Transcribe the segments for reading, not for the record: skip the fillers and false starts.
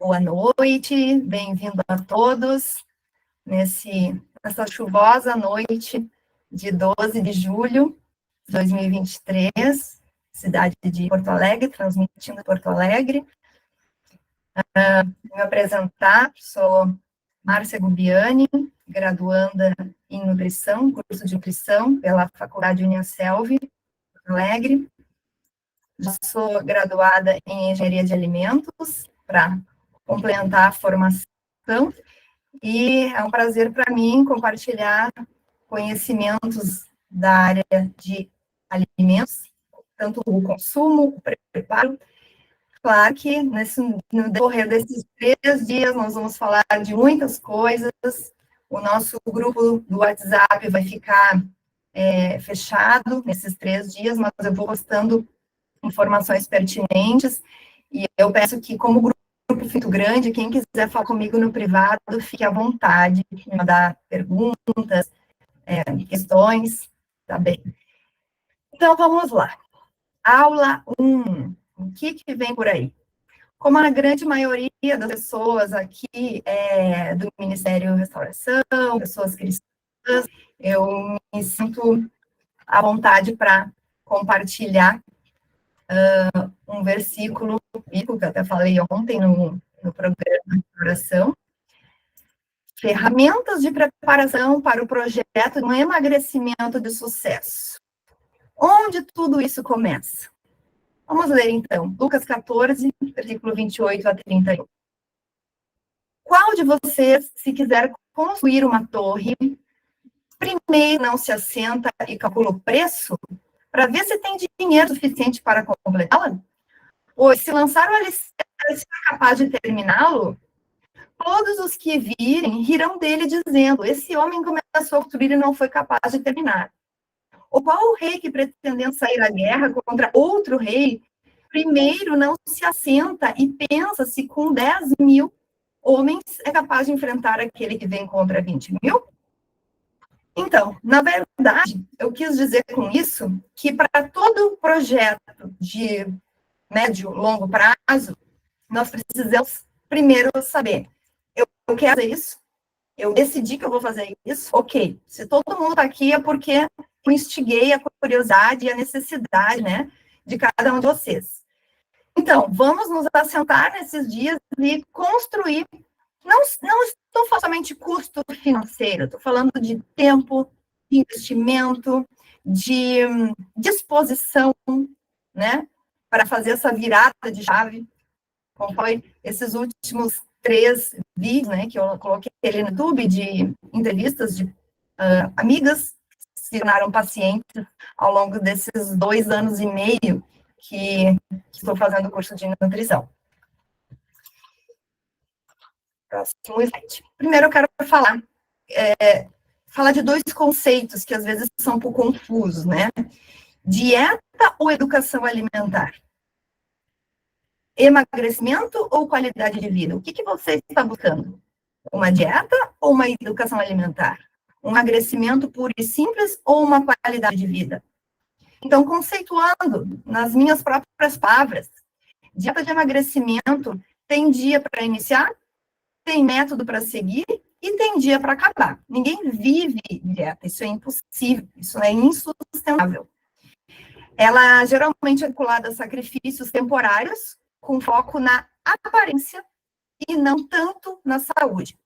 Boa noite, bem-vindo a todos nessa chuvosa noite de 12 de julho de 2023, cidade de Porto Alegre, transmitindo Porto Alegre. Vou me apresentar, sou Márcia Gubiani, graduanda em nutrição, curso de nutrição pela Faculdade Uniaselv, Porto Alegre. Já sou graduada em engenharia de alimentos, para complementar a formação, e é um prazer para mim compartilhar conhecimentos da área de alimentos, tanto o consumo, o preparo. Claro que no decorrer desses 3 dias nós vamos falar de muitas coisas. O nosso grupo do WhatsApp vai ficar fechado nesses 3 dias, mas eu vou postando informações pertinentes, e eu peço que, como o grupo muito grande, quem quiser falar comigo no privado, fique à vontade, me mandar perguntas, questões, tá bem? Então, vamos lá. Aula 1. O que vem por aí? Como a grande maioria das pessoas aqui do Ministério Restauração, pessoas cristãs, eu me sinto à vontade para compartilhar um versículo bíblico, que eu até falei ontem no programa de oração. Ferramentas de preparação para o projeto de um emagrecimento de sucesso. Onde tudo isso começa? Vamos ler, então, Lucas 14, versículo 28 a 31. Qual de vocês, se quiser construir uma torre, primeiro não se assenta e calcula o preço para ver se tem dinheiro suficiente para completá-la? Pois, se lançar o alicerce é capaz de terminá-lo, todos os que virem rirão dele, dizendo: esse homem começou a construir e não foi capaz de terminar. Ou qual o rei que, pretendendo sair à guerra contra outro rei, primeiro não se assenta e pensa se com 10.000 homens é capaz de enfrentar aquele que vem contra 20.000? Então, na verdade, eu quis dizer com isso que para todo projeto de médio, longo prazo, nós precisamos primeiro saber: eu quero fazer isso, eu decidi que eu vou fazer isso, ok. Se todo mundo está aqui é porque eu instiguei a curiosidade e a necessidade, né, de cada um de vocês. Então, vamos nos assentar nesses dias e construir. Não estou falando somente de custo financeiro, estou falando de tempo, de investimento, de disposição, né, para fazer essa virada de chave, como foi esses últimos 3 vídeos, né, que eu coloquei ali no YouTube, de entrevistas de amigas que se tornaram pacientes ao longo desses 2 anos e meio que estou fazendo o curso de nutrição. Próximo slide. Primeiro eu quero falar de 2 conceitos que às vezes são um pouco confusos, né? Dieta ou educação alimentar? Emagrecimento ou qualidade de vida? O que você está buscando? Uma dieta ou uma educação alimentar? Um emagrecimento puro e simples ou uma qualidade de vida? Então, conceituando nas minhas próprias palavras, dieta de emagrecimento tem dia para iniciar, tem método para seguir e tem dia para acabar. Ninguém vive dieta, isso é impossível, isso é insustentável. Ela geralmente é vinculada a sacrifícios temporários, com foco na aparência e não tanto na saúde.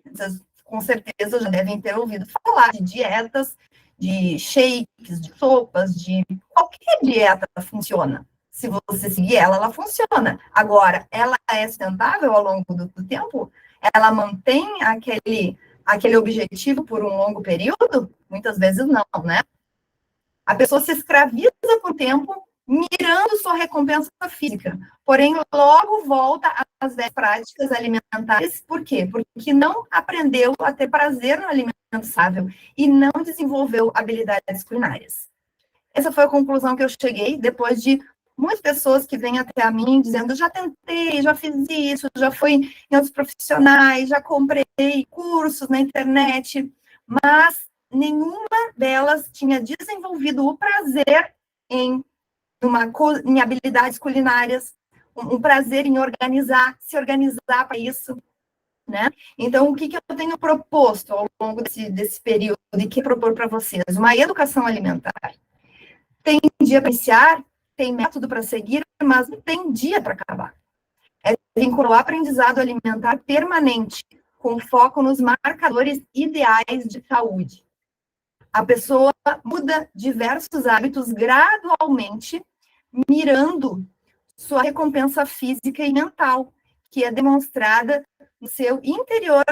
Vocês, com certeza, já devem ter ouvido falar de dietas, de shakes, de sopas, de qualquer dieta funciona. Se você seguir ela, ela funciona. Agora, ela é sustentável ao longo do tempo? Ela mantém aquele objetivo por um longo período? Muitas vezes não, né? A pessoa se escraviza por tempo, mirando sua recompensa física, porém logo volta às práticas alimentares. Por quê? Porque não aprendeu a ter prazer no alimento saudável e não desenvolveu habilidades culinárias. Essa foi a conclusão que eu cheguei depois de muitas pessoas que vêm até a mim dizendo: já tentei, já fiz isso, já fui em outros profissionais, já comprei cursos na internet, mas nenhuma delas tinha desenvolvido o prazer em habilidades culinárias, um prazer em se organizar para isso, né? Então, o que eu tenho proposto ao longo desse período e que propor para vocês? Uma educação alimentar. Tem dia para iniciar, tem método para seguir, mas não tem dia para acabar. É vincular o aprendizado alimentar permanente, com foco nos marcadores ideais de saúde. A pessoa muda diversos hábitos gradualmente, mirando sua recompensa física e mental, que é demonstrada no seu interior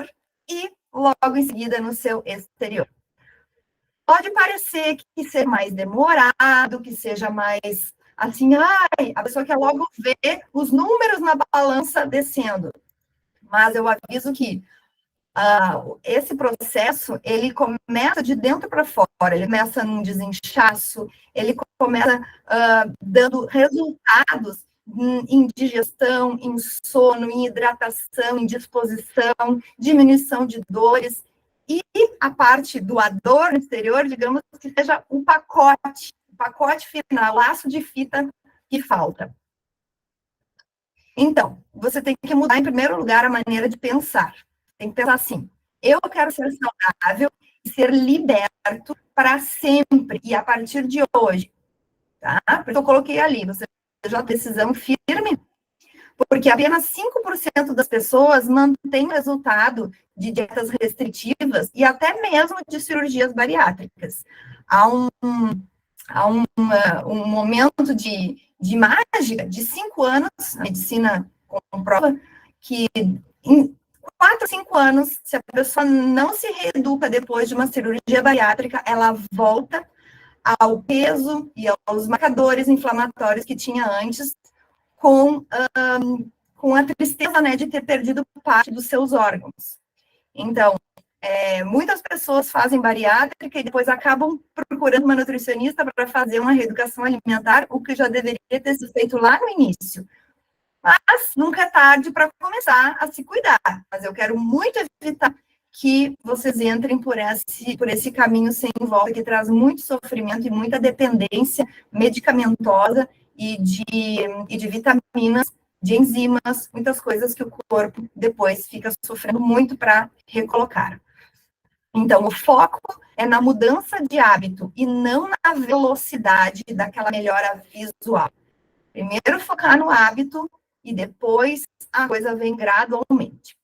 e, logo em seguida, no seu exterior. Pode parecer que seja mais demorado, que seja mais assim, a pessoa quer logo ver os números na balança descendo. Mas eu aviso que esse processo, ele começa de dentro para fora, ele começa num desinchaço, ele começa dando resultados em digestão, em sono, em hidratação, em disposição, diminuição de dores, e a parte do dor no exterior, digamos que seja o pacote final, laço de fita que falta. Então, você tem que mudar, em primeiro lugar, a maneira de pensar. Tem que pensar assim, eu quero ser saudável e ser liberto para sempre, e a partir de hoje, tá? Porque eu coloquei ali, você já decisão firme, porque apenas 5% das pessoas mantêm o resultado de dietas restritivas e até mesmo de cirurgias bariátricas. Há um momento de mágica de 5 anos, a medicina comprova que em 4 a 5 anos, se a pessoa não se reeduca depois de uma cirurgia bariátrica, ela volta ao peso e aos marcadores inflamatórios que tinha antes, com a tristeza, né, de ter perdido parte dos seus órgãos. Então, muitas pessoas fazem bariátrica e depois acabam procurando uma nutricionista para fazer uma reeducação alimentar, o que já deveria ter sido feito lá no início. Mas nunca é tarde para começar a se cuidar. Mas eu quero muito evitar que vocês entrem por esse caminho sem volta, que traz muito sofrimento e muita dependência medicamentosa e de vitaminas, de enzimas, muitas coisas que o corpo depois fica sofrendo muito para recolocar. Então, o foco é na mudança de hábito e não na velocidade daquela melhora visual. Primeiro focar no hábito e depois a coisa vem gradualmente.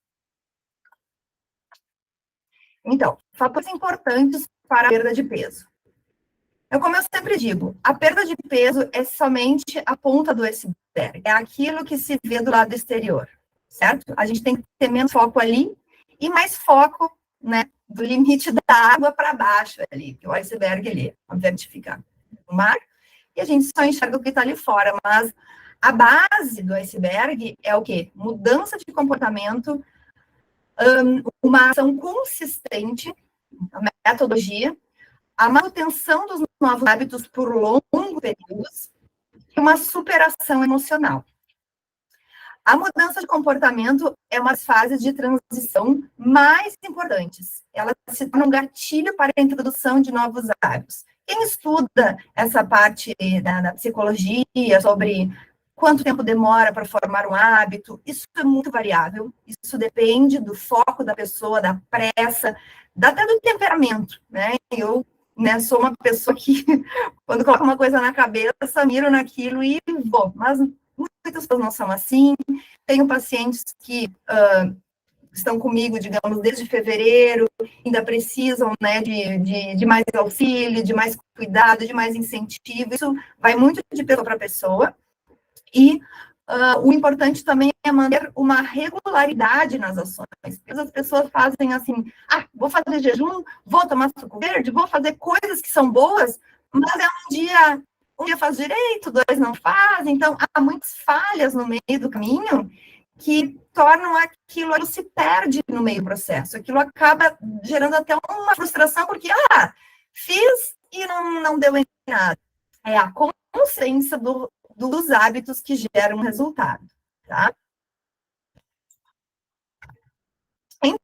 Então, fatores importantes para a perda de peso. Como eu sempre digo, a perda de peso é somente a ponta do iceberg, é aquilo que se vê do lado exterior, certo? A gente tem que ter menos foco ali e mais foco, né, do limite da água para baixo ali, que o iceberg ali, obviamente, fica no mar, e a gente só enxerga o que está ali fora, mas a base do iceberg é o quê? Mudança de comportamento, uma ação consistente, a metodologia, a manutenção dos novos hábitos por longos períodos e uma superação emocional. A mudança de comportamento é uma das fases de transição mais importantes. Ela se torna um gatilho para a introdução de novos hábitos. Quem estuda essa parte da psicologia sobre quanto tempo demora para formar um hábito, isso é muito variável, isso depende do foco da pessoa, da pressa, até do temperamento, né? Eu sou uma pessoa que, quando coloca uma coisa na cabeça, miro naquilo e vou, mas muitas pessoas não são assim. Tenho pacientes que estão comigo, digamos, desde fevereiro, ainda precisam, né, de mais auxílio, de mais cuidado, de mais incentivo. Isso vai muito de pessoa para pessoa. E o importante também é manter uma regularidade nas ações. As pessoas fazem assim, vou fazer jejum, vou tomar suco verde, vou fazer coisas que são boas, mas um dia faz direito, 2 não faz. Então, há muitas falhas no meio do caminho que tornam aquilo se perde no meio do processo. Aquilo acaba gerando até uma frustração, porque, fiz e não deu em nada. É a consciência dos hábitos que geram resultado, tá?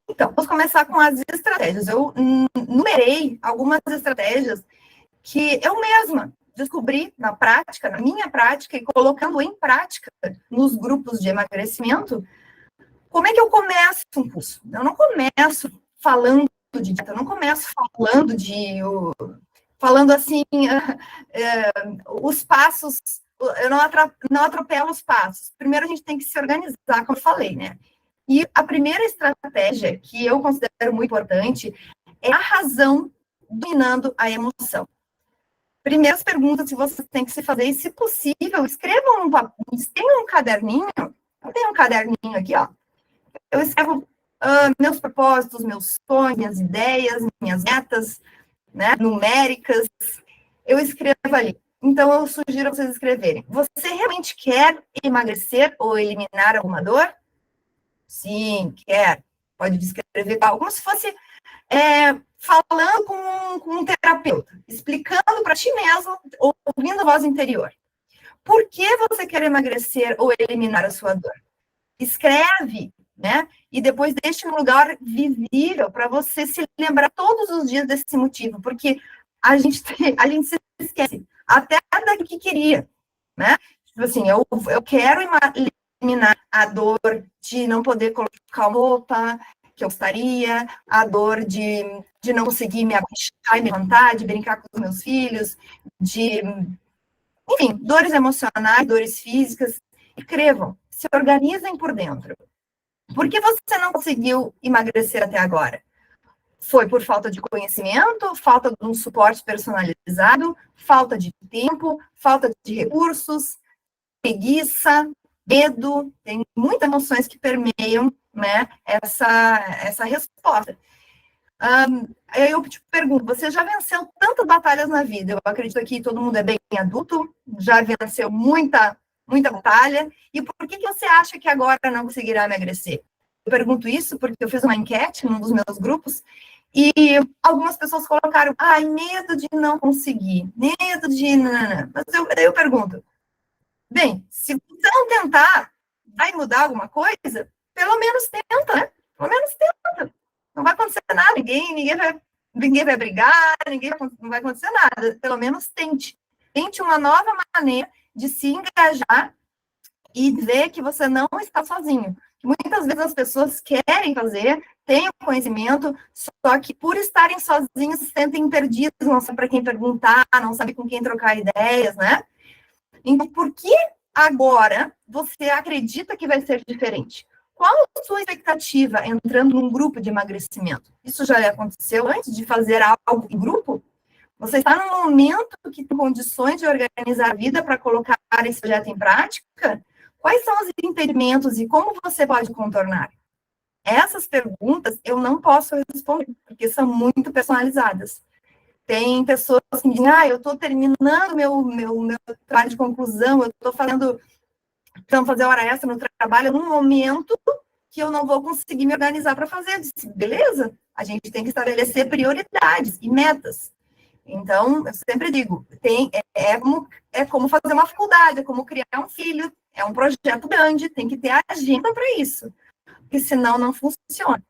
Então, vamos começar com as estratégias. Eu numerei algumas estratégias que eu mesma descobri na prática, na minha prática, e colocando em prática nos grupos de emagrecimento, como é que eu começo um curso? Eu não começo falando de dieta, eu não começo falando assim, os passos, eu não atropelo os passos. Primeiro a gente tem que se organizar, como eu falei, né? E a primeira estratégia que eu considero muito importante é a razão dominando a emoção. Primeiras perguntas que você tem que se fazer, e se possível, escrevam tenham um caderninho, eu tenho um caderninho aqui, ó, eu escrevo meus propósitos, meus sonhos, minhas ideias, minhas metas, né, numéricas, eu escrevo ali. Então, eu sugiro vocês escreverem. Você realmente quer emagrecer ou eliminar alguma dor? Sim, quer. Pode descrever algo como se fosse falando com um terapeuta, explicando para ti mesmo, ouvindo a voz interior. Por que você quer emagrecer ou eliminar a sua dor? Escreve, né? E depois deixe um lugar visível para você se lembrar todos os dias desse motivo, porque a gente se esquece até do que queria, né? Tipo assim, eu quero eliminar a dor de não poder colocar roupa que eu gostaria, a dor de não conseguir me abaixar e me levantar, de brincar com os meus filhos, enfim, dores emocionais, dores físicas. Escrevam, se organizem por dentro. Por que você não conseguiu emagrecer até agora? Foi por falta de conhecimento, falta de um suporte personalizado, falta de tempo, falta de recursos, preguiça, medo, tem muitas emoções que permeiam, né, essa resposta. Eu te pergunto, você já venceu tantas batalhas na vida? Eu acredito que todo mundo é bem adulto, já venceu muita batalha, e por que você acha que agora não conseguirá emagrecer? Eu pergunto isso porque eu fiz uma enquete num dos meus grupos, e algumas pessoas colocaram, medo de não conseguir, medo de... Mas eu pergunto, bem, se você não tentar, vai mudar alguma coisa? Pelo menos tenta, né? Pelo menos tenta. Não vai acontecer nada, ninguém vai brigar, não vai acontecer nada. Pelo menos tente. Tente uma nova maneira de se engajar e ver que você não está sozinho. Muitas vezes as pessoas querem fazer, têm o conhecimento, só que por estarem sozinhos se sentem perdidos, não sabem para quem perguntar, não sabem com quem trocar ideias, né? Então, por que agora você acredita que vai ser diferente? Qual a sua expectativa entrando num grupo de emagrecimento? Isso já aconteceu antes de fazer algo em grupo? Você está num momento que tem condições de organizar a vida para colocar esse projeto em prática? Quais são os impedimentos e como você pode contornar? Essas perguntas eu não posso responder, porque são muito personalizadas. Tem pessoas que dizem, eu estou terminando meu trabalho de conclusão, eu estou fazer hora extra no trabalho num momento que eu não vou conseguir me organizar para fazer. Eu disse, beleza, a gente tem que estabelecer prioridades e metas. Então, eu sempre digo, é como fazer uma faculdade, é como criar um filho, é um projeto grande, tem que ter agenda para isso, porque senão não funciona,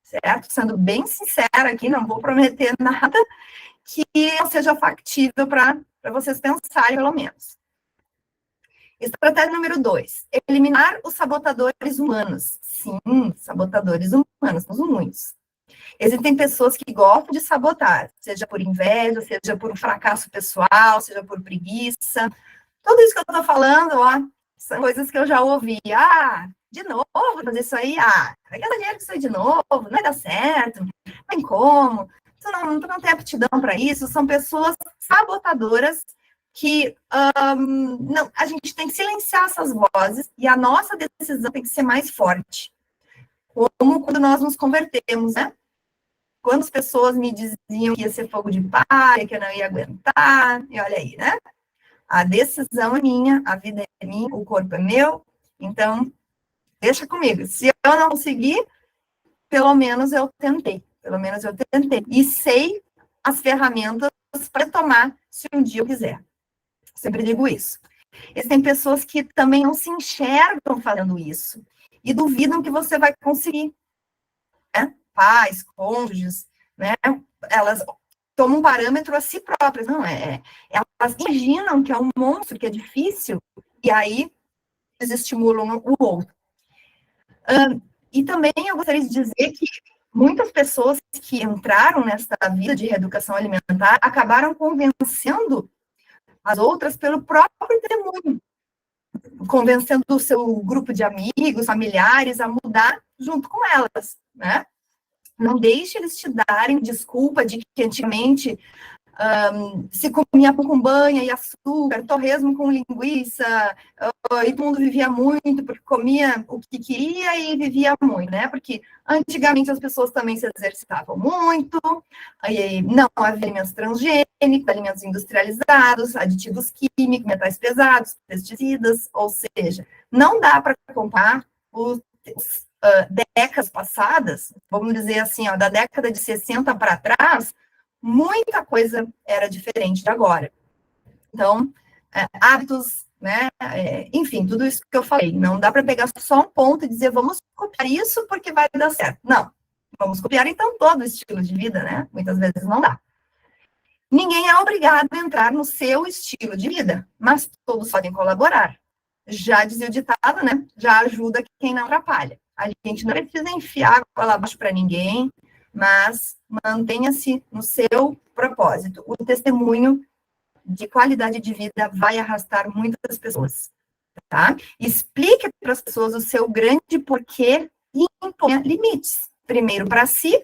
certo? Sendo bem sincera aqui, não vou prometer nada que não seja factível para vocês pensarem, pelo menos. Estratégia número 2, eliminar os sabotadores humanos. Sim, sabotadores humanos, temos muitos. Existem pessoas que gostam de sabotar, seja por inveja, seja por um fracasso pessoal, seja por preguiça. Tudo isso que eu estou falando, são coisas que eu já ouvi. De novo, fazer isso aí? Vai gastar dinheiro com isso aí de novo, não vai dar certo, não tem como. Tu não tem aptidão para isso. São pessoas sabotadoras que a gente tem que silenciar essas vozes e a nossa decisão tem que ser mais forte. Como quando nós nos convertemos, né? Quando as pessoas me diziam que ia ser fogo de palha, que eu não ia aguentar, e olha aí, né? A decisão é minha, a vida é minha, o corpo é meu, então, deixa comigo. Se eu não conseguir, pelo menos eu tentei, e sei as ferramentas para tomar se um dia eu quiser. Sempre digo isso. Existem pessoas que também não se enxergam fazendo isso, e duvidam que você vai conseguir, né? Pais, cônjuges, né? Elas tomam um parâmetro a si próprias. Não, elas imaginam que é um monstro, que é difícil, e aí eles estimulam o outro. E também eu gostaria de dizer que muitas pessoas que entraram nessa vida de reeducação alimentar acabaram convencendo as outras pelo próprio testemunho, convencendo o seu grupo de amigos, familiares a mudar junto com elas, né? Não deixe eles te darem desculpa de que antigamente se comia pão com banha e açúcar, torresmo com linguiça, e todo mundo vivia muito, porque comia o que queria e vivia muito, né? Porque antigamente as pessoas também se exercitavam muito, e não havia alimentos transgênicos, alimentos industrializados, aditivos químicos, metais pesados, pesticidas, ou seja, não dá para comparar os décadas passadas, vamos dizer assim, da década de 60 para trás, muita coisa era diferente de agora. Então, hábitos, né, enfim, tudo isso que eu falei, não dá para pegar só um ponto e dizer, vamos copiar isso porque vai dar certo. Não, vamos copiar então todo o estilo de vida, né, muitas vezes não dá. Ninguém é obrigado a entrar no seu estilo de vida, mas todos podem colaborar. Já dizia o ditado, né, já ajuda quem não atrapalha. A gente não precisa enfiar a goela abaixo para ninguém, mas mantenha-se no seu propósito. O testemunho de qualidade de vida vai arrastar muitas pessoas, tá? Explique para as pessoas o seu grande porquê e imponha limites. Primeiro para si,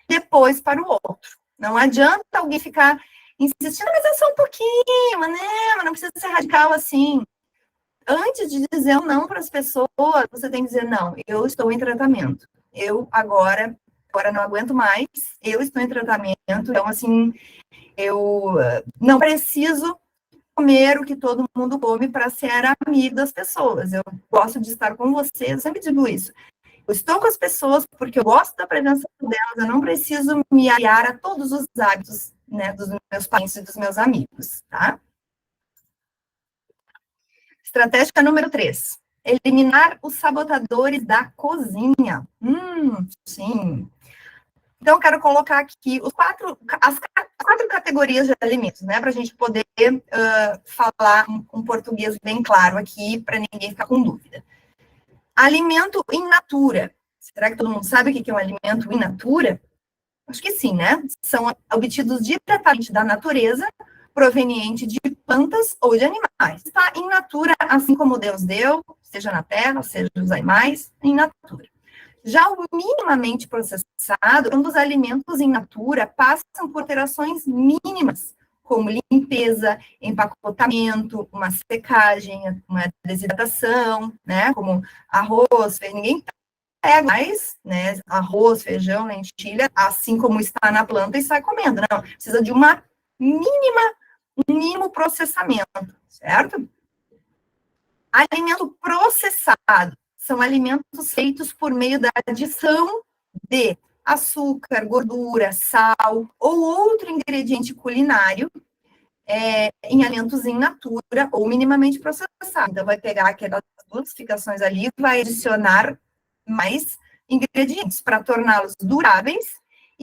depois para o outro. Não adianta alguém ficar insistindo, mas é só um pouquinho, né? Mas não precisa ser radical assim. Antes de dizer um não para as pessoas, você tem que dizer, não, eu estou em tratamento. Eu agora não aguento mais, eu estou em tratamento, então, assim, eu não preciso comer o que todo mundo come para ser amigo das pessoas. Eu gosto de estar com vocês, eu sempre digo isso. Eu estou com as pessoas porque eu gosto da presença delas, eu não preciso me aliar a todos os hábitos, né, dos meus parentes e dos meus amigos, tá? Estratégia número 3. Eliminar os sabotadores da cozinha. Sim. Então, eu quero colocar aqui as 4 categorias de alimentos, né? Para a gente poder falar um português bem claro aqui, para ninguém ficar com dúvida. Alimento in natura. Será que todo mundo sabe o que é um alimento in natura? Acho que sim, né? São obtidos diretamente da natureza, proveniente de plantas ou de animais. Está in natura, assim como Deus deu, seja na terra, seja nos animais, in natura. Já o minimamente processado, quando os alimentos in natura passam por alterações mínimas, como limpeza, empacotamento, uma secagem, uma desidratação, né? Como arroz, ninguém pega mais, né? Arroz, feijão, lentilha, assim como está na planta e sai comendo. Não, precisa de um mínimo processamento, certo? Alimento processado são alimentos feitos por meio da adição de açúcar, gordura, sal ou outro ingrediente culinário em alimentos in natura ou minimamente processados. Então, vai pegar aquelas dosificações ali e vai adicionar mais ingredientes para torná-los duráveis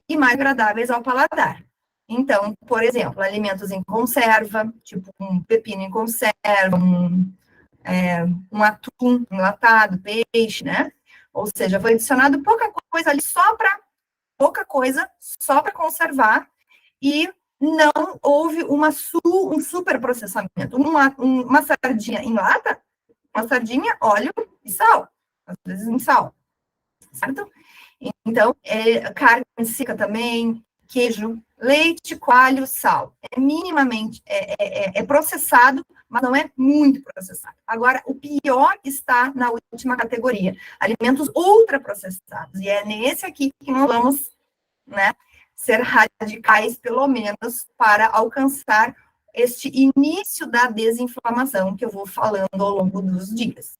e mais agradáveis ao paladar. Então, por exemplo, alimentos em conserva, tipo um pepino em conserva, um atum enlatado, peixe, né? Ou seja, foi adicionado pouca coisa ali, só para conservar, e não houve um super processamento. Uma sardinha em lata, uma sardinha, óleo e sal, às vezes em sal, certo? Então, carne seca também, queijo, leite, coalho, sal. É minimamente, processado, mas não é muito processado. Agora, o pior está na última categoria, alimentos ultraprocessados. E é nesse aqui que nós vamos, né, ser radicais, pelo menos, para alcançar este início da desinflamação que eu vou falando ao longo dos dias.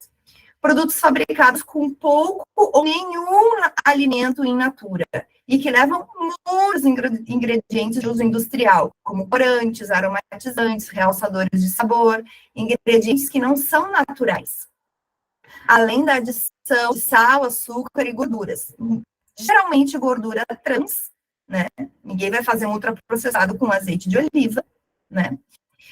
Produtos fabricados com pouco ou nenhum alimento in natura e que levam muitos ingredientes de uso industrial, como corantes, aromatizantes, realçadores de sabor, ingredientes que não são naturais, além da adição de sal, açúcar e gorduras. Geralmente gordura trans, né? Ninguém vai fazer um ultraprocessado com azeite de oliva, né?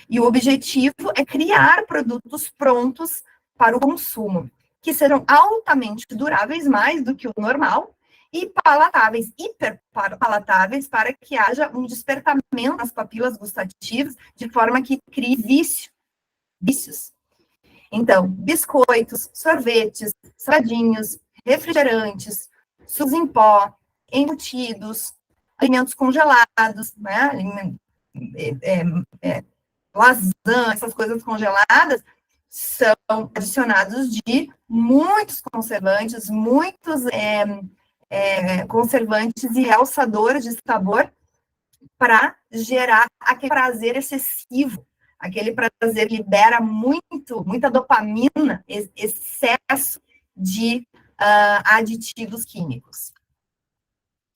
E o objetivo é criar produtos prontos para o consumo, que sejam altamente duráveis, mais do que o normal, e palatáveis, hiper palatáveis, para que haja um despertamento nas papilas gustativas, de forma que crie vícios. Então, biscoitos, sorvetes, salgadinhos, refrigerantes, sucos em pó, embutidos, alimentos congelados, né? Lasanha, essas coisas congeladas, são adicionados de muitos conservantes, conservantes e realçadores de sabor para gerar aquele prazer excessivo, aquele prazer que libera muita dopamina, excesso de aditivos químicos.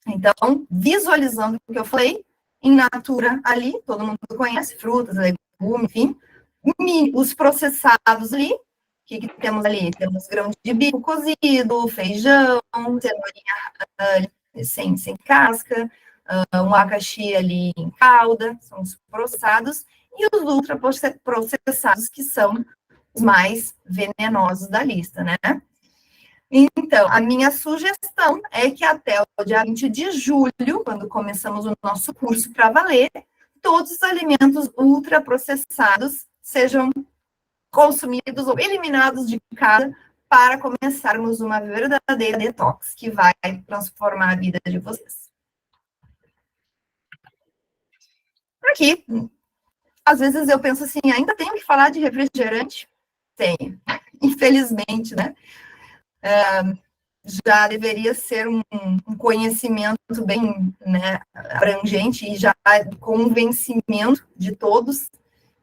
Então, visualizando o que eu falei, em natura ali, todo mundo conhece, frutas, legumes, enfim, os processados ali, o que temos ali? Temos grão de bico cozido, feijão, cenourinha sem casca, um abacaxi ali em calda, são os processados, e os ultraprocessados, que são os mais venenosos da lista, né? Então, a minha sugestão é que até o dia 20 de julho, quando começamos o nosso curso para valer, todos os alimentos ultraprocessados sejam consumidos ou eliminados de casa para começarmos uma verdadeira detox que vai transformar a vida de vocês. Aqui, às vezes eu penso assim, ainda tenho que falar de refrigerante? Tenho, infelizmente, né? Já deveria ser um conhecimento bem, né, abrangente e já convencimento de todos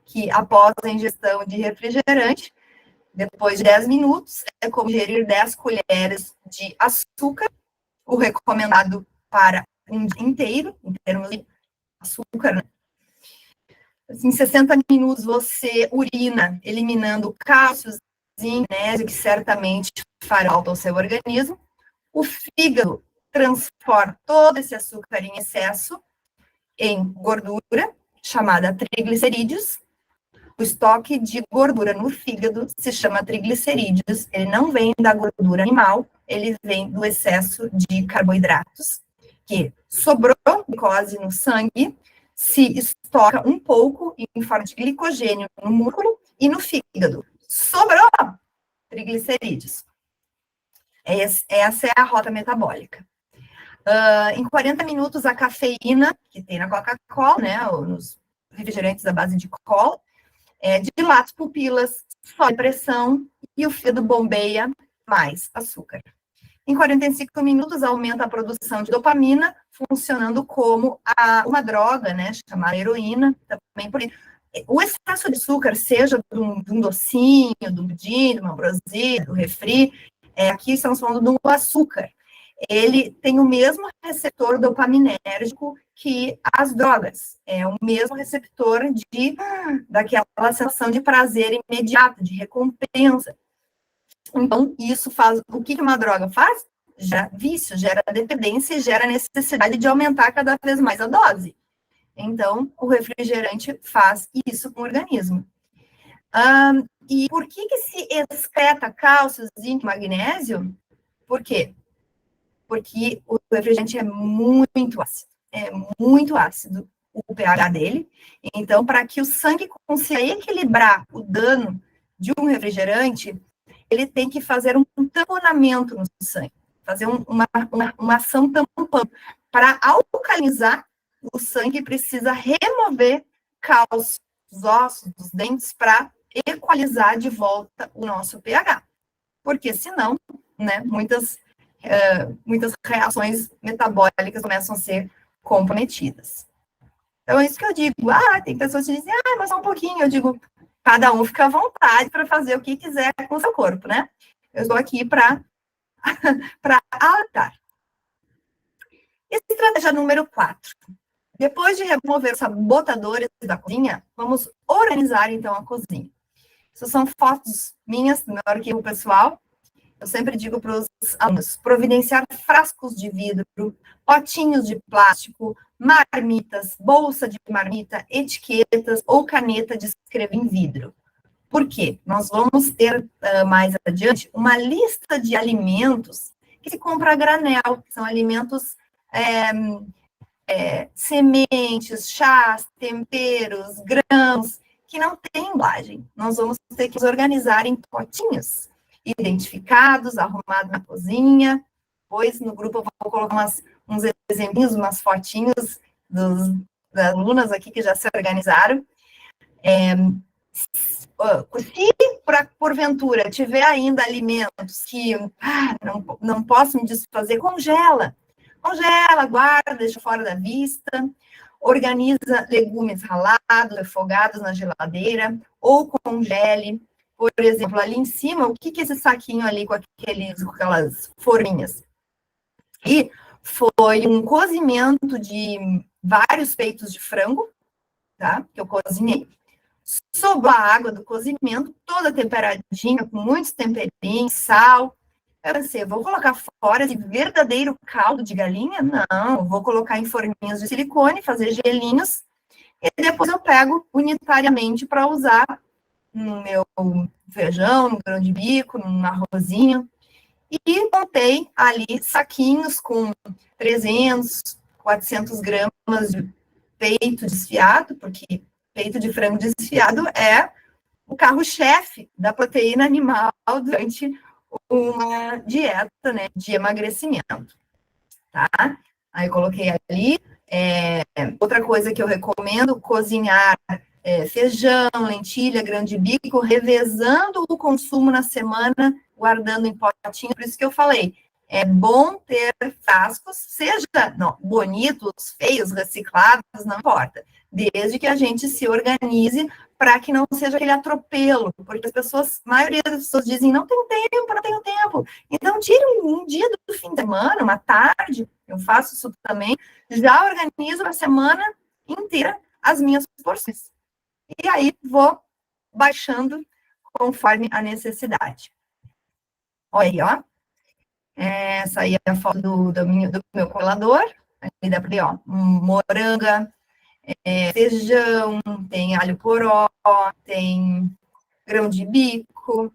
que após a ingestão de refrigerante, depois de 10 minutos, é como ingerir 10 colheres de açúcar, o recomendado para um dia inteiro, em termos de açúcar, né? Em 60 minutos você urina, eliminando cálcio, zinco, magnésio, que certamente fará falta ao seu organismo. O fígado transforma todo esse açúcar em excesso em gordura, chamada triglicerídeos. O estoque de gordura no fígado se chama triglicerídeos. Ele não vem da gordura animal, ele vem do excesso de carboidratos, que sobrou glicose no sangue, se estoca um pouco em forma de glicogênio no músculo e no fígado. Sobrou triglicerídeos. Essa é a rota metabólica. Em 40 minutos, a cafeína, que tem na Coca-Cola, né, ou nos refrigerantes à base de cola, dilata as pupilas, sobe a pressão e o fígado bombeia mais açúcar. Em 45 minutos, aumenta a produção de dopamina, funcionando como uma droga, né, chamada heroína, também por o excesso de açúcar, seja de um docinho, de um pudim, de uma ambrosia, do refri, aqui estamos falando do açúcar. Ele tem o mesmo receptor dopaminérgico que as drogas. É o mesmo receptor daquela sensação de prazer imediato, de recompensa. Então, isso faz... O que uma droga faz? Gera vício, gera dependência e gera necessidade de aumentar cada vez mais a dose. Então, o refrigerante faz isso com o organismo. E por que se excreta cálcio, zinco, magnésio? Por quê? Porque o refrigerante é muito ácido o pH dele. Então, para que o sangue consiga equilibrar o dano de um refrigerante, ele tem que fazer um tamponamento no sangue, fazer uma ação tampão. Para alcalinizar o sangue, precisa remover cálcio dos ossos, dos dentes, para equalizar de volta o nosso pH. Porque senão, né, muitas reações metabólicas começam a ser comprometidas. Então, é isso que eu digo. Tem pessoas que dizem, mas só um pouquinho. Eu digo, cada um fica à vontade para fazer o que quiser com o seu corpo, né? Eu estou aqui para alertar. Estratégia número 4. Depois de remover os sabotadores da cozinha, vamos organizar, então, a cozinha. Essas são fotos minhas, do meu arquivo pessoal. eu sempre digo para os alunos, providenciar frascos de vidro, potinhos de plástico, marmitas, bolsa de marmita, etiquetas ou caneta de escrever em vidro. Por quê? Nós vamos ter mais adiante uma lista de alimentos que se compra a granel, que são alimentos sementes, chás, temperos, grãos, que não tem embalagem. Nós vamos ter que nos organizar em potinhos identificados, arrumados na cozinha. Depois, no grupo, eu vou colocar uns exemplinhos, umas fotinhos das alunas aqui que já se organizaram. Se, porventura, tiver ainda alimentos que não posso me desfazer, congela, guarda, deixa fora da vista, organiza legumes ralados, refogados na geladeira, ou congele. Por exemplo, ali em cima, o que é esse saquinho ali com aquelas forminhas? E foi um cozimento de vários peitos de frango, tá? Que eu cozinhei. Sobrou a água do cozimento, toda temperadinha, com muitos temperinhos, sal. Eu pensei, vou colocar fora esse verdadeiro caldo de galinha? Não, vou colocar em forminhas de silicone, fazer gelinhos, e depois eu pego unitariamente para usar no meu feijão, no grão de bico, num arrozinho. E montei ali saquinhos com 300, 400 gramas de peito desfiado, porque peito de frango desfiado é o carro-chefe da proteína animal durante uma dieta, né, de emagrecimento, tá? Aí eu coloquei ali. Outra coisa que eu recomendo, cozinhar feijão, lentilha, grão de bico, revezando o consumo na semana, guardando em potinho. Por isso que eu falei, é bom ter frascos, seja bonitos, feios, reciclados, não importa, desde que a gente se organize para que não seja aquele atropelo, porque a maioria das pessoas dizem, não tenho tempo. Então, tire um dia do fim de semana, uma tarde, eu faço isso também, já organizo a semana inteira as minhas porções. E aí, vou baixando conforme a necessidade. Olha aí, ó. Essa aí é a foto do meu colador. Aí dá para ver, ó, moranga, feijão, tem alho poró, tem grão de bico,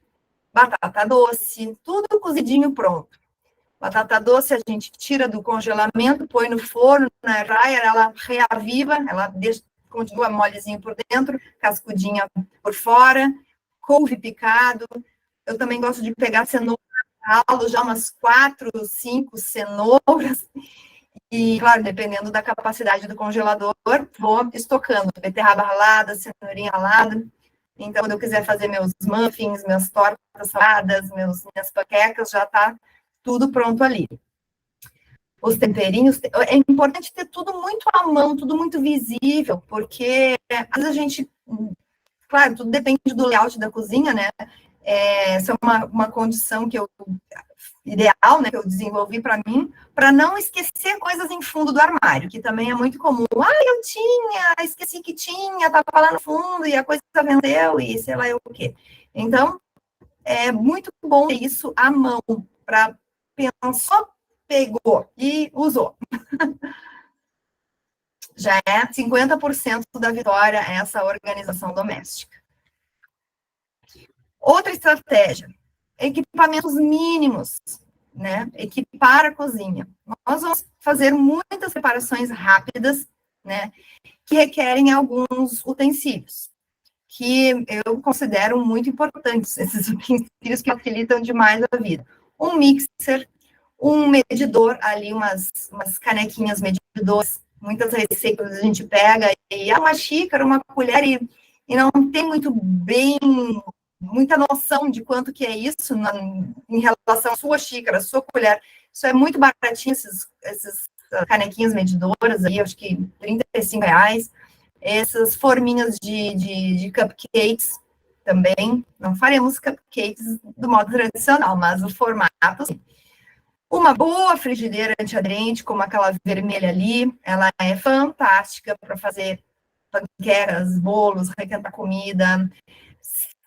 batata doce, tudo cozidinho pronto. Batata doce a gente tira do congelamento, põe no forno, na airfryer, ela reaviva, ela continua molezinho por dentro, cascudinha por fora, couve picado. Eu também gosto de pegar cenoura, ralo já umas 4, 5 cenouras. E, claro, dependendo da capacidade do congelador, vou estocando beterraba ralada, cenourinha ralada. Então, quando eu quiser fazer meus muffins, minhas tortas saladas, minhas panquecas, já está tudo pronto ali. Os temperinhos, é importante ter tudo muito à mão, tudo muito visível, porque às vezes a gente, claro, tudo depende do layout da cozinha, né? Essa é uma condição ideal, né, que eu desenvolvi para mim, para não esquecer coisas em fundo do armário, que também é muito comum. Eu esqueci que tinha, estava lá no fundo e a coisa vendeu e sei lá o quê. Então, é muito bom ter isso à mão, para pensar, pegou e usou. Já é 50% da vitória essa organização doméstica. Outra estratégia, equipamentos mínimos, né? Equipar a cozinha. Nós vamos fazer muitas preparações rápidas, né? Que requerem alguns utensílios, que eu considero muito importantes, esses utensílios que facilitam demais a vida. Um mixer, um medidor, ali umas canequinhas medidoras, muitas receitas a gente pega e uma xícara, uma colher e não tem muita noção de quanto que é isso em relação à sua xícara, à sua colher. Isso é muito baratinho, esses canequinhas medidoras aí, acho que R$35. Essas forminhas de cupcakes também. Não faremos cupcakes do modo tradicional, mas o formato, sim. Uma boa frigideira antiaderente, como aquela vermelha ali, ela é fantástica para fazer panquecas, bolos, requentar comida.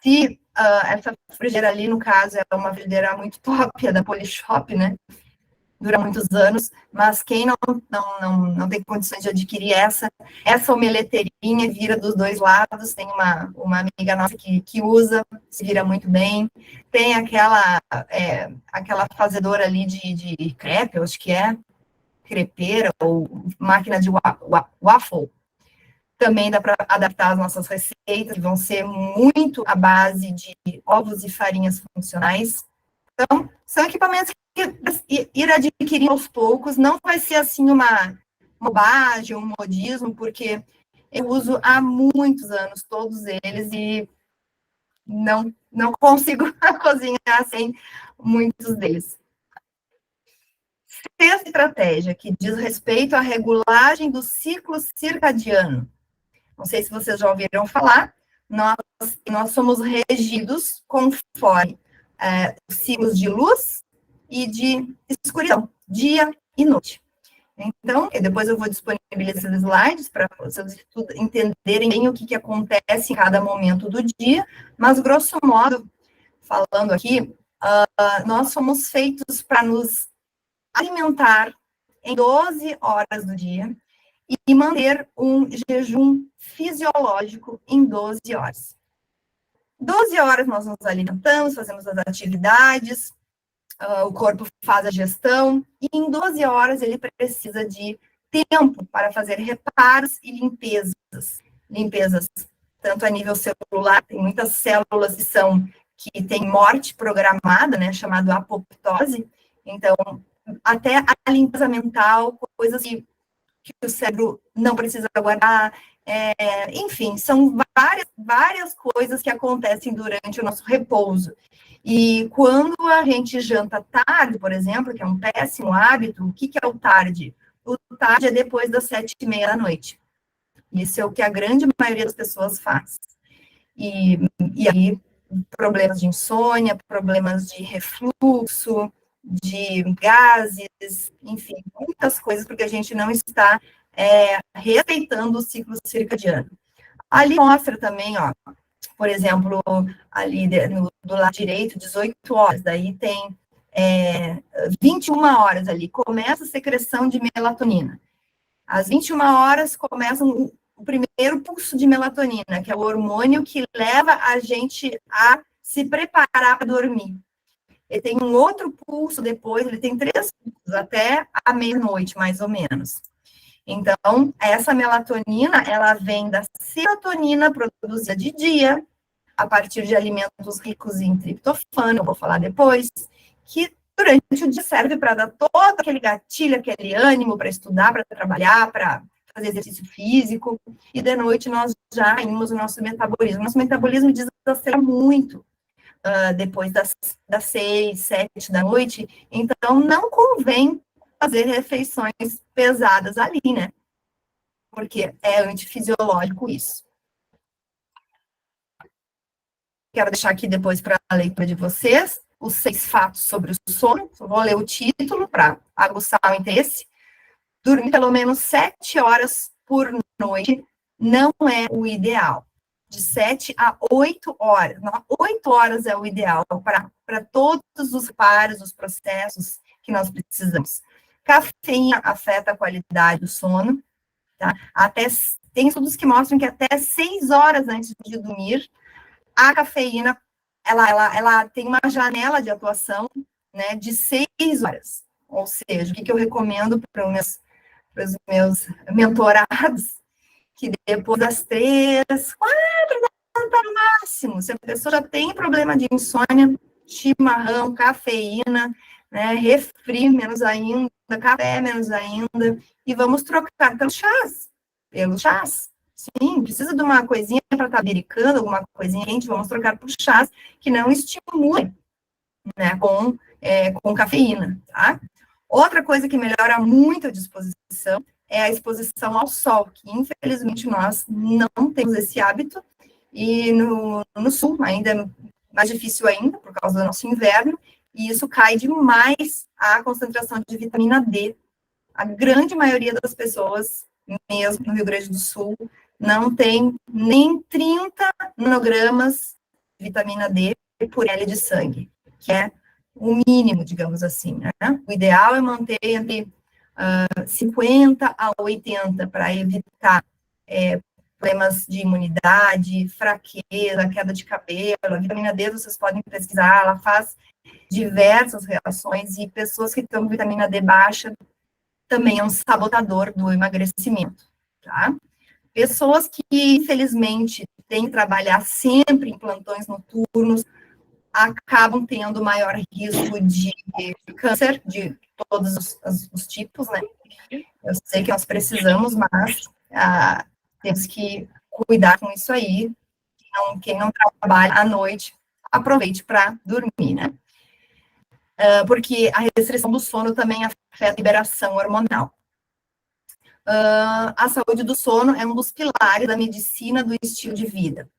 Se essa frigideira ali, no caso, é uma frigideira muito top, é da Polishop, né? Dura muitos anos, mas quem não tem condições de adquirir essa omeleteirinha vira dos dois lados, tem uma amiga nossa que usa, se vira muito bem, tem aquela fazedora ali de crepe, eu acho que é, crepeira, ou máquina de waffle, também dá para adaptar as nossas receitas, que vão ser muito à base de ovos e farinhas funcionais. Então, são equipamentos que ir adquirindo aos poucos, não vai ser assim uma bobagem, um modismo, porque eu uso há muitos anos todos eles e não consigo cozinhar sem muitos deles. Sexta estratégia, que diz respeito à regulagem do ciclo circadiano. Não sei se vocês já ouviram falar, nós somos regidos conforme os ciclos de luz e de escuridão, dia e noite. Então, depois eu vou disponibilizar esses slides para vocês entenderem bem o que acontece em cada momento do dia, mas, grosso modo, falando aqui, nós somos feitos para nos alimentar em 12 horas do dia e manter um jejum fisiológico em 12 horas. 12 horas nós nos alimentamos, fazemos as atividades, o corpo faz a gestão, e em 12 horas ele precisa de tempo para fazer reparos e limpezas. Limpezas tanto a nível celular, tem muitas células que têm morte programada, né, chamado apoptose, então, até a limpeza mental, coisas que o cérebro não precisa guardar, enfim, são várias coisas que acontecem durante o nosso repouso. E quando a gente janta tarde, por exemplo, que é um péssimo hábito, o que é o tarde? O tarde é depois das 7h30 da noite. Isso é o que a grande maioria das pessoas faz. E aí, problemas de insônia, problemas de refluxo, de gases, enfim, muitas coisas, porque a gente não está respeitando o ciclo circadiano. Ali mostra também, ó, por exemplo, ali do lado direito, 18 horas, daí tem 21 horas ali, começa a secreção de melatonina. Às 21 horas começa o primeiro pulso de melatonina, que é o hormônio que leva a gente a se preparar para dormir. Ele tem um outro pulso depois, ele tem 3 pulsos, até a meia-noite, mais ou menos. Então, essa melatonina, ela vem da serotonina produzida de dia, a partir de alimentos ricos em triptofano, eu vou falar depois, que durante o dia serve para dar todo aquele gatilho, aquele ânimo para estudar, para trabalhar, para fazer exercício físico, e de noite nós já caímos o nosso metabolismo. Nosso metabolismo desacelera muito depois das 6, 7 da noite, então não convém fazer refeições pesadas ali, né? Porque é antifisiológico isso. Quero deixar aqui depois para a leitura de vocês os 6 fatos sobre o sono. Eu vou ler o título para aguçar o interesse. Dormir pelo menos 7 horas por noite não é o ideal. De 7 a 8 horas. 8 horas é o ideal para todos os pares, os processos que nós precisamos. Cafeína afeta a qualidade do sono. Tá? Tem estudos que mostram que até 6 horas antes de dormir, a cafeína, ela tem uma janela de atuação, né, de 6 horas. Ou seja, o que eu recomendo para os meus mentorados? Que depois das 3, 4 da no máximo, se a pessoa já tem problema de insônia, chimarrão, cafeína, né, refri menos ainda, café menos ainda, e vamos trocar pelos chás. Sim, precisa de uma coisinha para estar bericando, alguma coisinha quente, vamos trocar por chás que não estimulem, né, com cafeína, tá? Outra coisa que melhora muito a disposição é a exposição ao sol, que infelizmente nós não temos esse hábito, e no sul ainda é mais difícil ainda, por causa do nosso inverno, e isso cai demais a concentração de vitamina D. A grande maioria das pessoas, mesmo no Rio Grande do Sul, não tem nem 30 nanogramas de vitamina D por ml de sangue, que é o mínimo, digamos assim, né? O ideal é manter entre 50 a 80 para evitar problemas de imunidade, fraqueza, queda de cabelo. A vitamina D, vocês podem pesquisar, ela faz diversas reações, e pessoas que tomam vitamina D baixa também é um sabotador do emagrecimento, tá? Pessoas que, infelizmente, têm que trabalhar sempre em plantões noturnos, acabam tendo maior risco de câncer, de todos os tipos, né? Eu sei que nós precisamos, mas temos que cuidar com isso aí. Quem não trabalha à noite, aproveite para dormir, né? Porque a restrição do sono também afeta a liberação hormonal. A saúde do sono é um dos pilares da medicina do estilo de vida.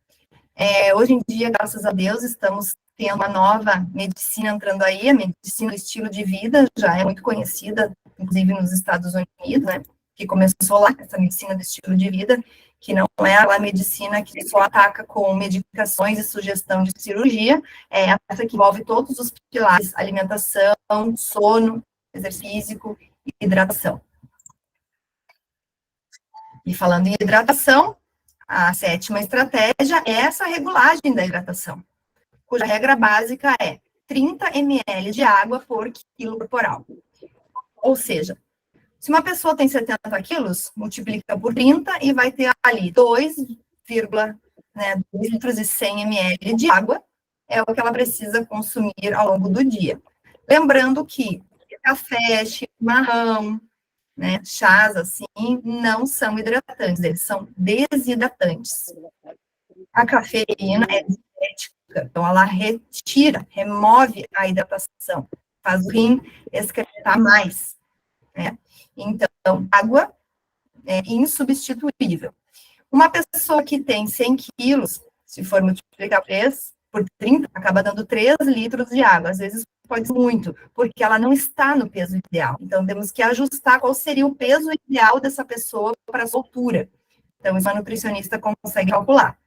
Hoje em dia, graças a Deus, estamos tendo uma nova medicina entrando aí, a medicina do estilo de vida, já é muito conhecida, inclusive nos Estados Unidos, né, que começou lá, essa medicina do estilo de vida, que não é a medicina que só ataca com medicações e sugestão de cirurgia, é essa que envolve todos os pilares: alimentação, sono, exercício físico e hidratação. E falando em hidratação, a 7ª estratégia é essa regulagem da hidratação, cuja regra básica é 30 ml de água por quilo corporal. Ou seja, se uma pessoa tem 70 quilos, multiplica por 30 e vai ter ali 2 litros e 100 ml de água, é o que ela precisa consumir ao longo do dia. Lembrando que café, chimarrão, né, chás, assim, não são hidratantes, eles são desidratantes. A cafeína é diurética, então ela remove a hidratação, faz o rim excretar mais, né? Então, água é insubstituível. Uma pessoa que tem 100 quilos, se for multiplicar por 30, acaba dando 3 litros de água. Às vezes pode ser muito, porque ela não está no peso ideal. Então, temos que ajustar qual seria o peso ideal dessa pessoa para a sua altura. Então, isso a nutricionista consegue calcular.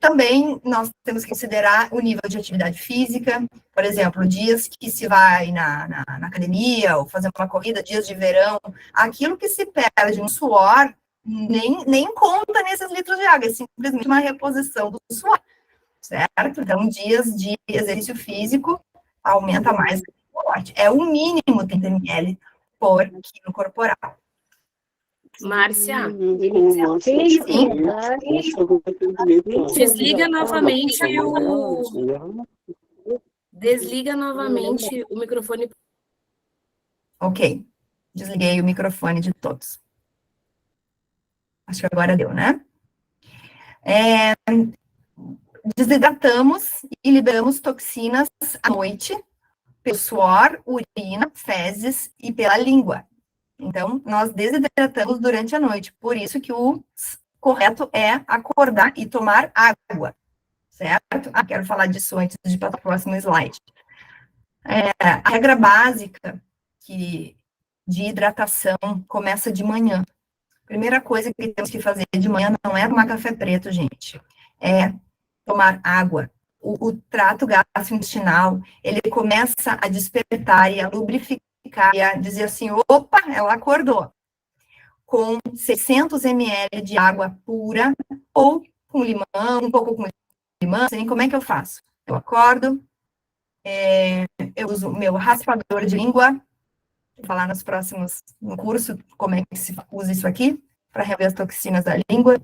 Também nós temos que considerar o nível de atividade física, por exemplo, dias que se vai na academia ou fazer uma corrida, dias de verão, aquilo que se perde no suor nem conta nesses litros de água, é simplesmente uma reposição do suor, certo? Então, dias de exercício físico aumenta mais o suor. É o mínimo 30 ml por quilo corporal. Márcia, Sim. desliga novamente o microfone. Ok, desliguei o microfone de todos. Acho que agora deu, né? Desidratamos e liberamos toxinas à noite, pelo suor, urina, fezes e pela língua. Então, nós desidratamos durante a noite, por isso que o correto é acordar e tomar água, certo? Quero falar disso antes de passar para o próximo slide. A regra básica de hidratação começa de manhã. Primeira coisa que temos que fazer de manhã não é tomar café preto, gente, é tomar água. O trato gastrointestinal, ele começa a despertar e a lubrificar, e a dizer assim, opa, ela acordou. Com 600 ml de água pura, ou com limão, um pouco com limão, assim, como é que eu faço? Eu acordo, eu uso o meu raspador de língua, vou falar no curso, como é que se usa isso aqui, para remover as toxinas da língua,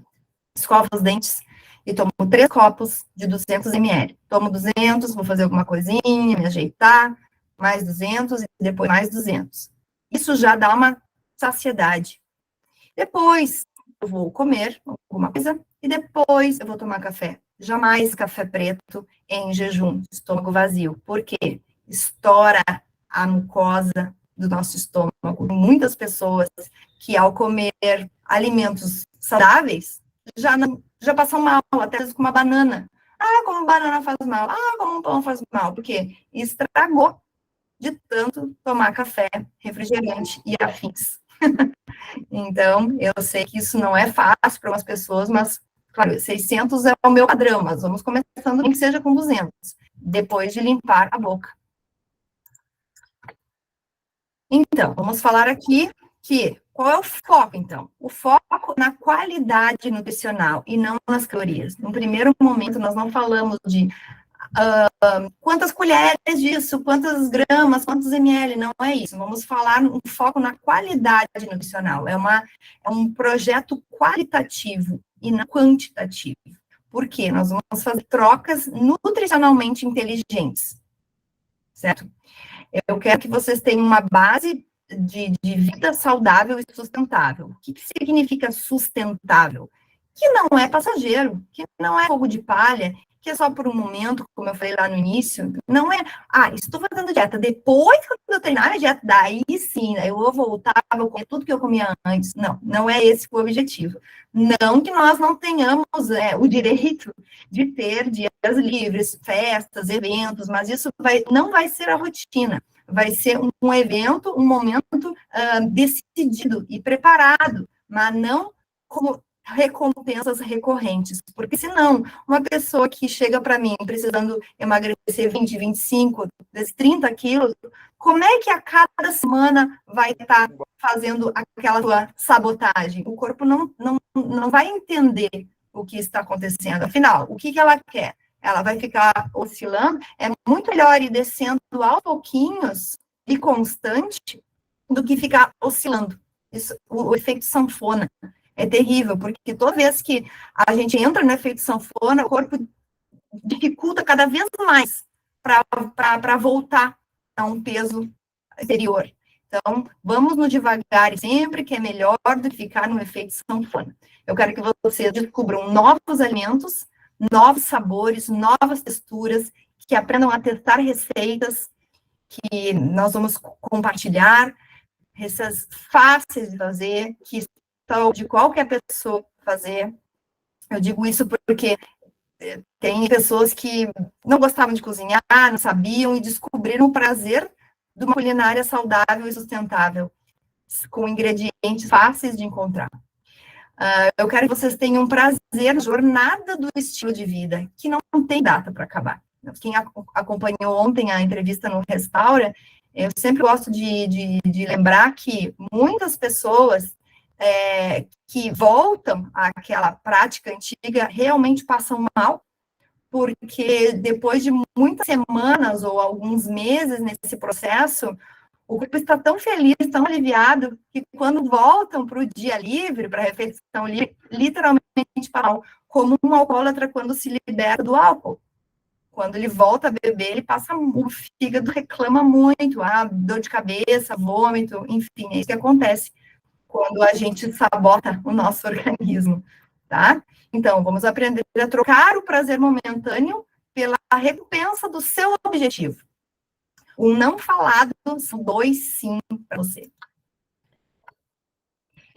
escovo os dentes e tomo 3 copos de 200 ml. Tomo 200, vou fazer alguma coisinha, me ajeitar, mais 200 e depois mais 200. Isso já dá uma saciedade. Depois eu vou comer alguma coisa e depois eu vou tomar café. Jamais café preto em jejum, estômago vazio. Por quê? Estoura a mucosa do nosso estômago. Muitas pessoas que ao comer alimentos saudáveis já passam mal, até com uma banana. Como banana faz mal. Como um pão faz mal. Porque estragou de tanto tomar café, refrigerante e afins. Então, eu sei que isso não é fácil para umas pessoas, mas Claro, 600 é o meu padrão, mas vamos começando nem que seja com 200, depois de limpar a boca. Então, vamos falar aqui qual é o foco, então? O foco na qualidade nutricional e não nas calorias. No primeiro momento, nós não falamos de quantas colheres disso, quantas gramas, quantos ml, não é isso. Vamos falar um foco na qualidade nutricional. É um projeto qualitativo e não quantitativo. Por quê? Nós vamos fazer trocas nutricionalmente inteligentes, certo? Eu quero que vocês tenham uma base de vida saudável e sustentável. O que significa sustentável? Que não é passageiro, que não é fogo de palha, que é só por um momento, como eu falei lá no início. Não é, estou fazendo dieta, depois que eu treinar a dieta, daí sim, eu vou voltar, vou comer tudo que eu comia antes. Não, não é esse o objetivo. Não que nós não tenhamos o direito de ter dias livres, festas, eventos, mas isso não vai ser a rotina. Vai ser um evento, um momento decidido e preparado, mas não como recompensas recorrentes, porque senão, uma pessoa que chega para mim precisando emagrecer 20, 25, 30 quilos, como é que a cada semana vai estar fazendo aquela sua sabotagem? O corpo não vai entender o que está acontecendo. Afinal, o que ela quer? Ela vai ficar oscilando. É muito melhor ir descendo aos pouquinhos e constante do que ficar oscilando. Isso, o efeito sanfona é terrível, porque toda vez que a gente entra no efeito sanfona, o corpo dificulta cada vez mais para voltar a um peso anterior. Então, vamos no devagar sempre, que é melhor do que ficar no efeito sanfona. Eu quero que vocês descubram novos alimentos, novos sabores, novas texturas, que aprendam a testar receitas, que nós vamos compartilhar, receitas fáceis de fazer, que são de qualquer pessoa fazer. Eu digo isso porque tem pessoas que não gostavam de cozinhar, não sabiam e descobriram o prazer de uma culinária saudável e sustentável, com ingredientes fáceis de encontrar. Eu quero que vocês tenham prazer na jornada do estilo de vida, que não tem data para acabar. Quem acompanhou ontem a entrevista no Restaura, eu sempre gosto de lembrar que muitas pessoas que voltam àquela prática antiga realmente passam mal, porque depois de muitas semanas ou alguns meses nesse processo, o corpo está tão feliz, tão aliviado, que quando voltam para o dia livre, para a refeição livre, literalmente param como um alcoólatra quando se liberta do álcool. Quando ele volta a beber, ele passa, o fígado reclama muito, dor de cabeça, vômito, enfim, é isso que acontece quando a gente sabota o nosso organismo, tá? Então, vamos aprender a trocar o prazer momentâneo pela recompensa do seu objetivo. O não falado são 2 sim para você.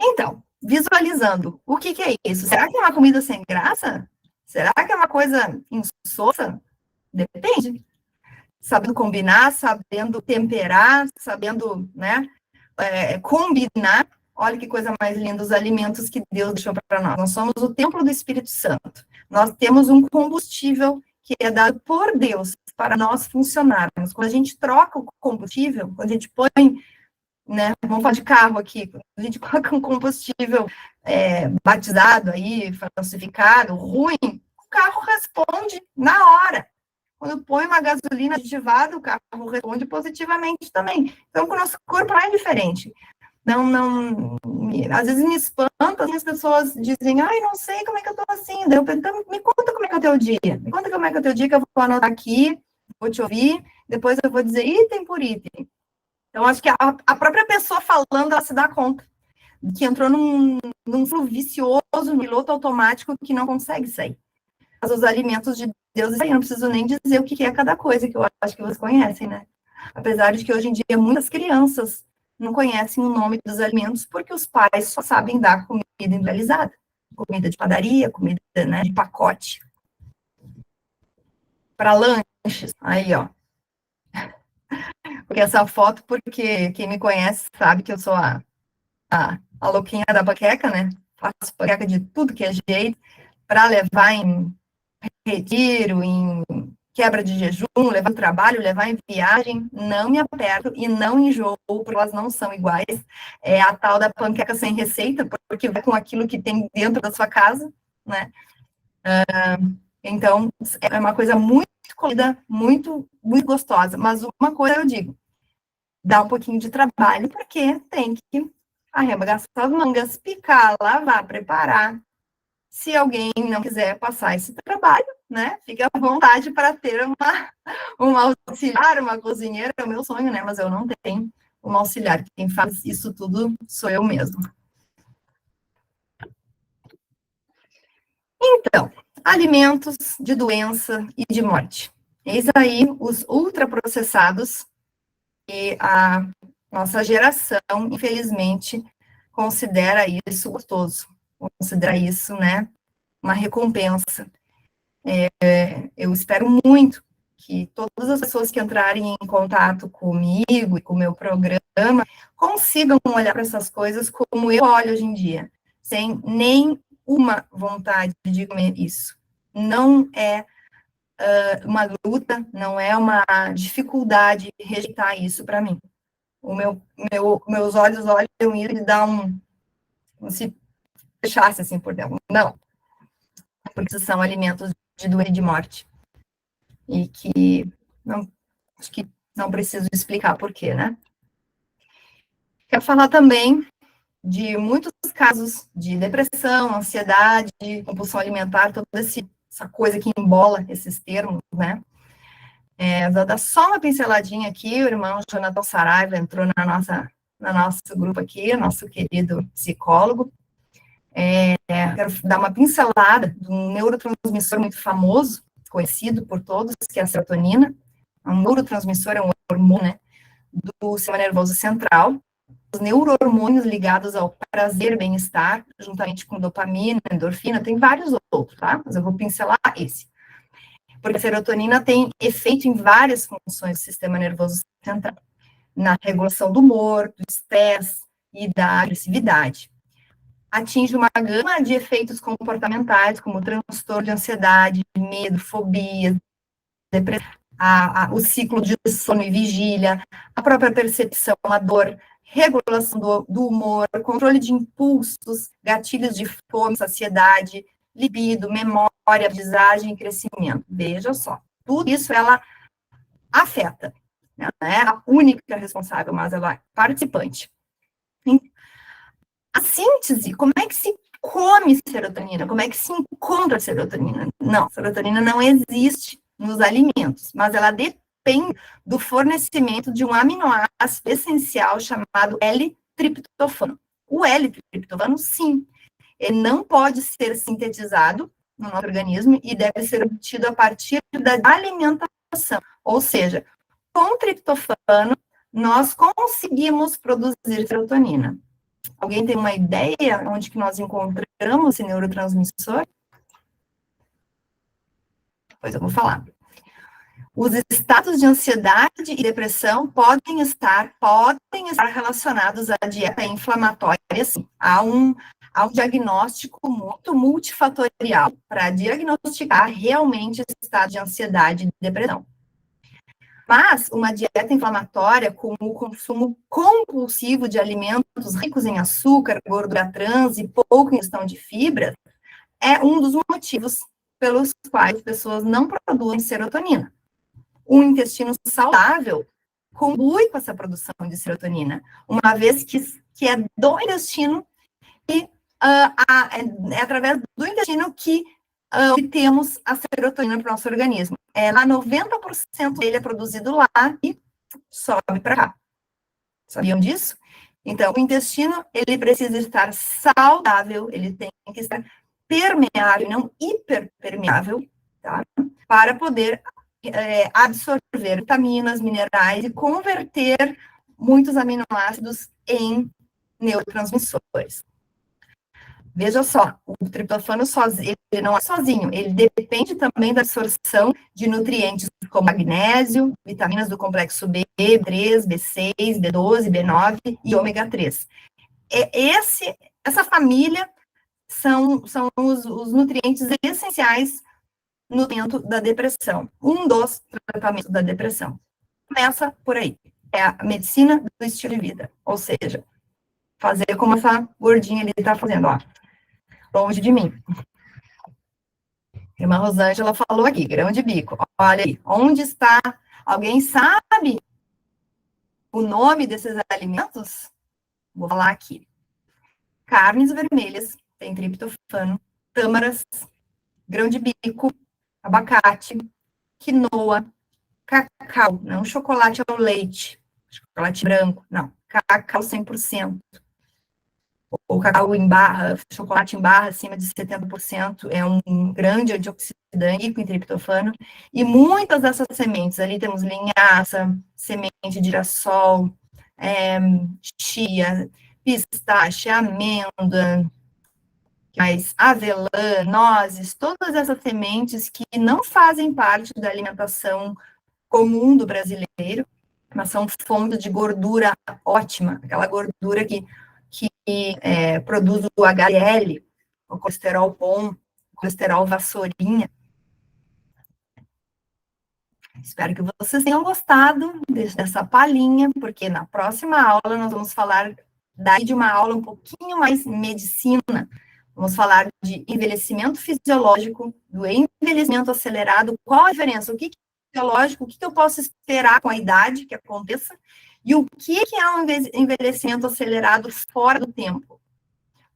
Então, visualizando, o que é isso? Será que é uma comida sem graça? Será que é uma coisa insossa? Depende. Sabendo combinar, sabendo temperar, sabendo, né, combinar. Olha que coisa mais linda, os alimentos que Deus deixou para nós. Nós somos o templo do Espírito Santo. Nós temos um combustível que é dado por Deus para nós funcionarmos. Quando a gente troca o combustível, quando a gente põe, né, vamos falar de carro aqui, quando a gente coloca um combustível batizado aí, falsificado, ruim, o carro responde na hora. Quando põe uma gasolina aditivada, o carro responde positivamente também. Então, o nosso corpo não é diferente. Às vezes me espanta, as pessoas dizem, não sei como é que eu tô assim. Daí eu pergunto, então, me conta como é que é o teu dia. Me conta como é que é o teu dia, que eu vou anotar aqui, vou te ouvir, depois eu vou dizer item por item. Então, acho que a própria pessoa falando, ela se dá conta que entrou num fluxo vicioso, num piloto automático que não consegue sair. Mas os alimentos de Deus, eu não preciso nem dizer o que é cada coisa, que eu acho que vocês conhecem, né? Apesar de que hoje em dia muitas crianças não conhecem o nome dos alimentos porque os pais só sabem dar comida industrializada, comida de padaria, comida, né, de pacote. Para lanches, aí, ó. Porque essa foto, porque quem me conhece sabe que eu sou a louquinha da panqueca, né? Faço panqueca de tudo que é jeito. para levar em retiro, em quebra de jejum, levar no trabalho, levar em viagem, não me aperto e não enjoo, porque elas não são iguais. É a tal da panqueca sem receita, porque vai com aquilo que tem dentro da sua casa, né? Então, é uma coisa muito colorida, muito, muito gostosa. Mas uma coisa eu digo, dá um pouquinho de trabalho, porque tem que arregaçar as mangas, picar, lavar, preparar. Se alguém não quiser passar esse trabalho, né, fique à vontade para ter uma auxiliar, uma cozinheira, é o meu sonho, né, mas eu não tenho uma auxiliar. Quem faz isso tudo sou eu mesmo. Então, alimentos de doença e de morte. Eis aí os ultraprocessados e a nossa geração, infelizmente, considera isso gostoso, considera isso, né, uma recompensa. Eu espero muito que todas as pessoas que entrarem em contato comigo e com o meu programa consigam olhar para essas coisas como eu olho hoje em dia, sem nem uma vontade de comer isso. Não é uma luta, não é uma dificuldade rejeitar isso para mim. Meus olhos olham e ele dá como se fechasse assim por dentro. Não, porque são alimentos de doença e de morte. E que não, acho que não preciso explicar por quê, né? Quero falar também de muitos casos de depressão, ansiedade, compulsão alimentar, toda essa coisa que embola esses termos, né? Vou dar só uma pinceladinha aqui, o irmão Jonathan Saraiva entrou no nosso grupo aqui, nosso querido psicólogo. Quero dar uma pincelada de um neurotransmissor muito famoso, conhecido por todos, que é a serotonina. Um neurotransmissor é um hormônio, né, do sistema nervoso central. Os neurohormônios ligados ao prazer, bem-estar, juntamente com dopamina, endorfina, tem vários outros, tá? Mas eu vou pincelar esse. Porque a serotonina tem efeito em várias funções do sistema nervoso central, na regulação do humor, do estresse e da agressividade. Atinge uma gama de efeitos comportamentais, como transtorno de ansiedade, medo, fobia, depressão, o ciclo de sono e vigília, a própria percepção, a dor, regulação do humor, controle de impulsos, gatilhos de fome, saciedade, libido, memória, aprendizagem e crescimento. Veja só, tudo isso ela afeta. Não é a única responsável, mas ela é participante. A síntese, como é que se come serotonina? Como é que se encontra serotonina? Não, serotonina não existe nos alimentos, mas ela depende do fornecimento de um aminoácido essencial chamado L-triptofano. O L-triptofano, sim, ele não pode ser sintetizado no nosso organismo e deve ser obtido a partir da alimentação, ou seja, com triptofano, nós conseguimos produzir serotonina. Alguém tem uma ideia onde que nós encontramos esse neurotransmissor? Pois eu vou falar. Os estados de ansiedade e depressão podem estar relacionados à dieta inflamatória, sim. Há um diagnóstico muito multifatorial para diagnosticar realmente esse estado de ansiedade e depressão. Mas uma dieta inflamatória, com o consumo compulsivo de alimentos ricos em açúcar, gordura trans e pouco em questão de fibra, é um dos motivos pelos quais as pessoas não produzem serotonina. O intestino saudável contribui com essa produção de serotonina, uma vez que é do intestino que é através do intestino que temos a serotonina para o nosso organismo. Lá 90% dele é produzido lá e sobe para cá. Sabiam disso? Então, o intestino, ele precisa estar saudável, ele tem que estar permeável, não hiperpermeável, tá? Para poder absorver vitaminas, minerais e converter muitos aminoácidos em neurotransmissores. Veja só, o triptofano sozinho, ele não é sozinho, ele depende também da absorção de nutrientes como magnésio, vitaminas do complexo B, B3, B6, B12, B9 e ômega 3. Essa família são os nutrientes essenciais no tratamento da depressão. Um dos tratamentos da depressão. Começa por aí. É a medicina do estilo de vida. Ou seja, fazer como essa gordinha ali está fazendo, ó. Longe de mim. A irmã Rosângela falou aqui, grão de bico. Olha aí, onde está? Alguém sabe o nome desses alimentos? Vou falar aqui. Carnes vermelhas, tem triptofano, tâmaras, grão de bico, abacate, quinoa, cacau, não chocolate ao leite, chocolate branco, não, cacau 100%. O cacau em barra, chocolate em barra acima de 70%, é um grande antioxidante com triptofano, e muitas dessas sementes, ali temos linhaça, semente de girassol, chia, pistache, amêndoa, mas avelã, nozes, todas essas sementes que não fazem parte da alimentação comum do brasileiro, mas são fonte de gordura ótima, aquela gordura que produz o HDL, o colesterol bom, o colesterol vassourinha. Espero que vocês tenham gostado dessa palhinha, porque na próxima aula nós vamos falar daí de uma aula um pouquinho mais medicina. Vamos falar de envelhecimento fisiológico, do envelhecimento acelerado, qual a diferença, o que é fisiológico, o que eu posso esperar com a idade que aconteça, e o que é um envelhecimento acelerado fora do tempo.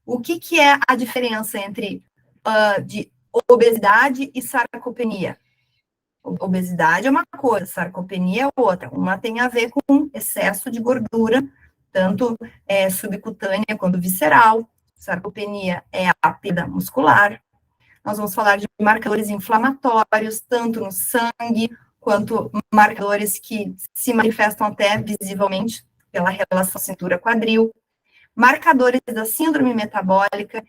O que é a diferença entre de obesidade e sarcopenia? Obesidade é uma coisa, sarcopenia é outra. Uma tem a ver com excesso de gordura, tanto subcutânea quanto visceral. Sarcopenia é a perda muscular. Nós vamos falar de marcadores inflamatórios, tanto no sangue, quanto marcadores que se manifestam até visivelmente pela relação cintura-quadril. Marcadores da síndrome metabólica,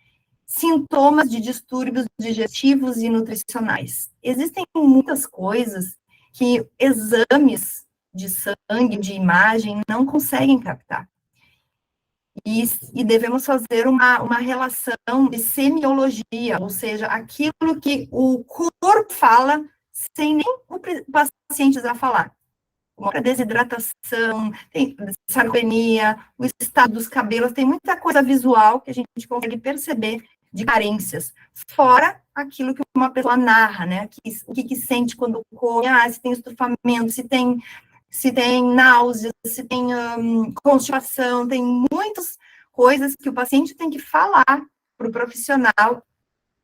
sintomas de distúrbios digestivos e nutricionais. Existem muitas coisas que exames de sangue, de imagem, não conseguem captar. E devemos fazer uma relação de semiologia, ou seja, aquilo que o corpo fala sem nem o paciente já falar. Como a desidratação, tem sarcopenia, o estado dos cabelos, tem muita coisa visual que a gente consegue perceber de carências, fora aquilo que uma pessoa narra, né, o que sente quando come, se tem estufamento, se tem náuseas, se tem constipação, tem muitas coisas que o paciente tem que falar para o profissional,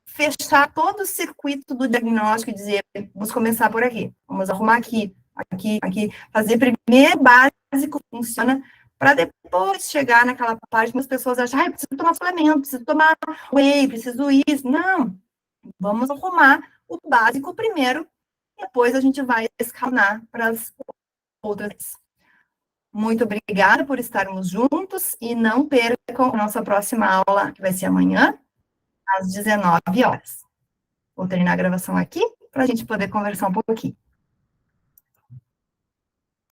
fechar todo o circuito do diagnóstico e dizer, vamos começar por aqui, vamos arrumar aqui, fazer primeiro básico, funciona, para depois chegar naquela parte que as pessoas acham, preciso tomar suplemento, preciso tomar whey, preciso isso. Não, vamos arrumar o básico primeiro, depois a gente vai escalonar para as outras. Muito obrigada por estarmos juntos e não percam a nossa próxima aula, que vai ser amanhã, às 19 horas. Vou terminar a gravação aqui, para a gente poder conversar um pouquinho.